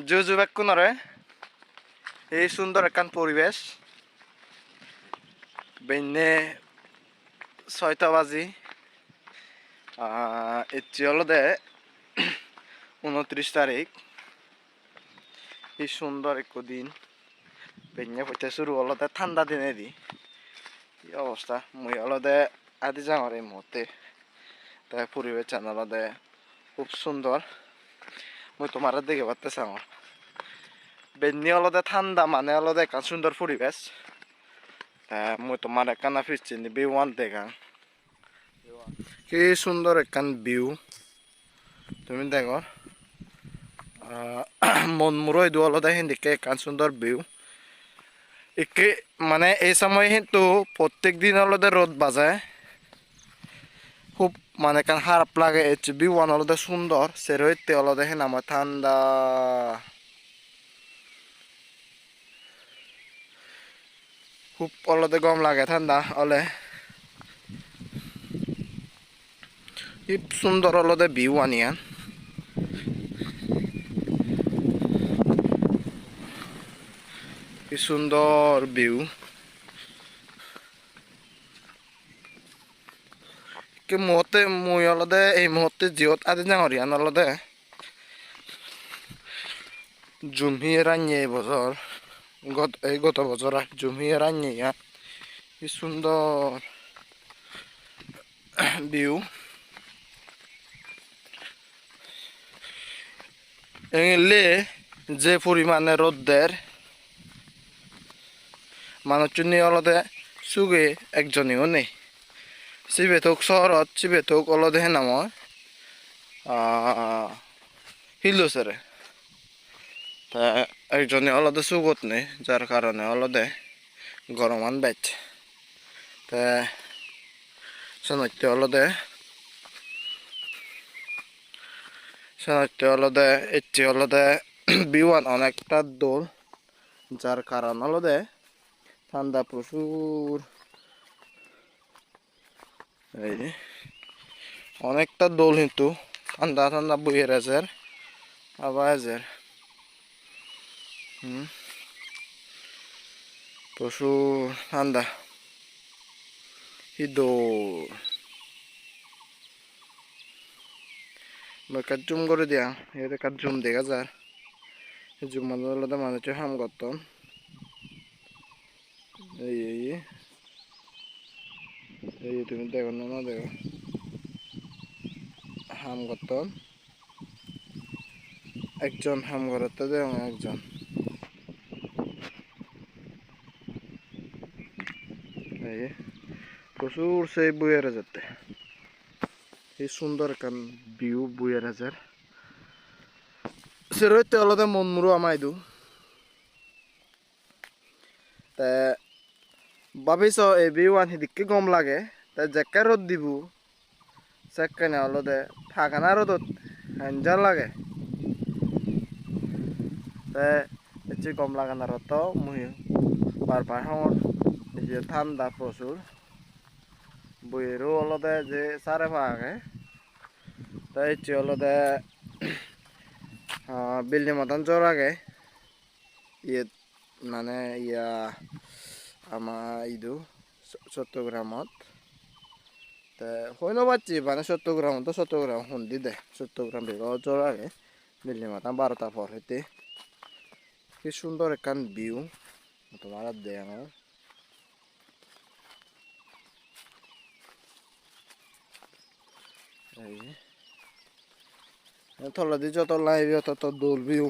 জুজু বেকুনরে এই সুন্দর একখান পরিবেশ বেনে 6টা বাজি এটি হলো দে 29 তারিখ এই সুন্দর এক দিন বেনে হইতে শুরু হলো দে ঠান্ডা দিনে দি এই অবস্থা মুই হলো দে আদি যাওয়ার এই মুহূর্তে তাই পরিবেশ জানাল দে খুব সুন্দর মুই তোমার দেখে পারতেছি আমার বেনি হলো দে ঠান্ডা মানে হলো দে একটা সুন্দর পরিবেশ মুই তোমার একখানা ফিরছি ভিউ ওয়ান দেখা কি সুন্দর একখান ভিউ তুমি দেখো মন মুরই দোয়ালো দেখেন দেখে একখান সুন্দর ভিউ একে মানে এই সময় কিন্তু প্রত্যেক দিন হলো রোদ বাজায় খুব মানে কান খারাপ লাগে ভিউ ওয়ান হলো সুন্দর সেরইতে হলো দেখেন আমার ঠান্ডা খুব হলো গরম লাগে ঠান্ডা হলে খুব সুন্দর হলো ভিউ আনিয়ান কি সুন্দর ভিউ কি মুহূর্তে মুই হলো এই মুহূর্তে জিওত আদি যাঙরিয়ান হলো জুমিয়ে রান্নিয়ে এই বছর গত বছর জুমিয়ে রান্নিয়া কি সুন্দর ভিউ এলে যে পরিমাণে রোদ্দের মানুষজনই অলদে সুগে একজনেও নেই চিবেথক শহরত চিবেথক অলদে নাম হিলুসেরে তা একজনে অলদে সুগত নেই যার কারণে অলদে গরমান বেচ তা শনাইতে অলদে এটি অলদে বিওয়ান অনেকটা দোল যার কারণ অলদে ঠান্ডা প্রচুর এই অনেকটা দোল কিন্তু ঠান্ডা ঠান্ডা বইয়ের আজের আবার আজের প্রচুর ঠান্ডা দোল কাজ জুম করে দিয়া এটা কাজ জুম দেখা যার জুম আলাদা মানুষের হাম করতাম এই তুমি দেখো না দেখো হাম করতাম একজন হাম করতে দেও একজন এই প্রচুর সেই বইয়ের যেতে এই সুন্দর কান ভিউ বইয়ের হাজার সেরইতে আলাদা মন মুরু আমাই দু তা ভাবিস এই ভিউ আন হিদিকে গম লাগে তা জেকা রোদ দিব সেখানে আলাদা ফাঁকানা রোদত হ্যাঞ্জার লাগে তা এটি গম লাগানোর তো মুই বারবার হন এই যে ঠান্ডা প্রচুর বইয়েরও আলাদা যে সারে ফাঁকে তাই এটি আলাদা বিল্ডিং মতন জ্বর আগে ইয়ে মানে ইয়া আমার ইদু চট্টগ্রামত তা হইন পাচ্ছি মানে চট্টগ্রাম শুনদি দে চট্টগ্রাম বিভাগ জ্বর আগে বিল্ডিং মতন 12টা পর হইতে কি সুন্দর একখান ভিউ তোমার দে আমার তলা দিয়ে যত লাইবি তত দোল ভিউ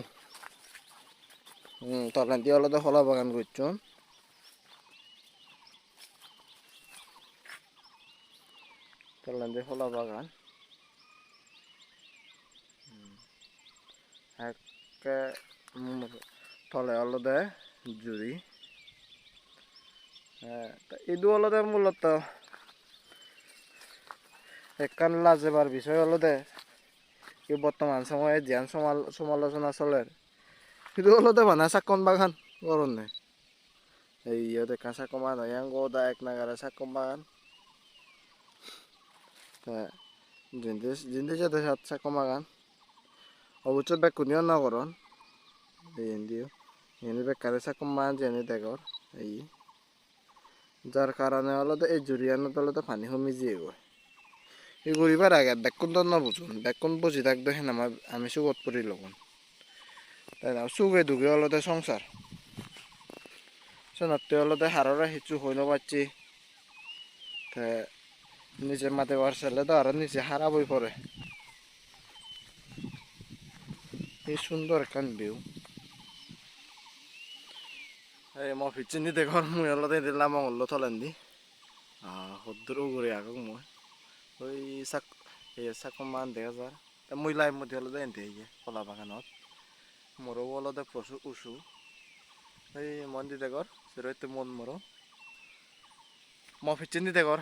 তলা দিয়ে আলাদা হলা বাগান করছো তলা দিয়ে হলা বাগান তলে আলাদা জুড়ি ইদু আলাদা মূলত একখান লাজেবার বিষয় হলো কি বর্তমান সময়ে জ্ঞান সমালোচনা চলে কিন্তু হলো মানে চাকন বাগান করণে এই দেখা চাকন বাগান গোদা এক নাগারে চাকন বাগান জিনিস সাথে চাকন বাগান অবশ্য বেকুনিও নগরণ এই দিও এনে বেকারে সাকম মান জেনে দেখর এই যার কারণে হলো এই জুরিয়ানো তলে তো পানি কমে যেয়ে গো এই গরিবার আগে বেকুন তো না বুঝুন বেকুন বুঝি থাকতো হেন আমি সুগত করি লগন তাই না সুগে দুগে হলো সংসার সোনাতে হলো হাররা হিচু হইল পাচ্ছি তা নিচে মাঠে বাড়ছে তো আরো নিচে হারাবই পরে এই সুন্দর একখান ভিউ এই মফিজ চিনি দেখর মুই হলো দিলাম হলো থলেন দি হদ্দুর উগরে আগক মই ওই চাক এই চাকম মান দেখা যায় তা মুই লাইভ মধ্যে হলো এনতে ইয়ে কলা বাগানত মোরও হলো প্রচুর উঁচু এই মন্দির দেখর সেরইতে মন মরো মফিজ চিনি দেখর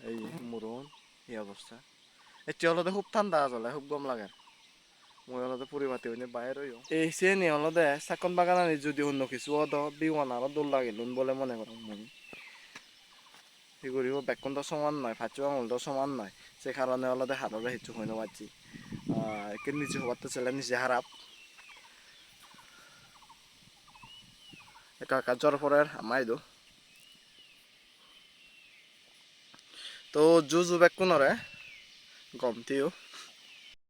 এই মরুন এই অবস্থা এতিয়া হলো খুব ঠান্ডা চলে খুব গম লাগে মই হলো পরিমাতি হইনে বাইরে হইও এই সে নি হলো চাকন বাগান আনি যদি অন্য কিছু হতো বিমান আরো দৌড় লাগিলুন বলে মনে করো মই কি করিব বেকন তো সমান নয় ফাঁচু আঙুল তো সমান নয় সে কারণে হলো হাতরে হিচু হইনে পারছি একে নিচে হবার তো ছেলে নিচে হারাপ একা কাজর পরে আমাই দো তো জু জু বেকুনরে গমতিও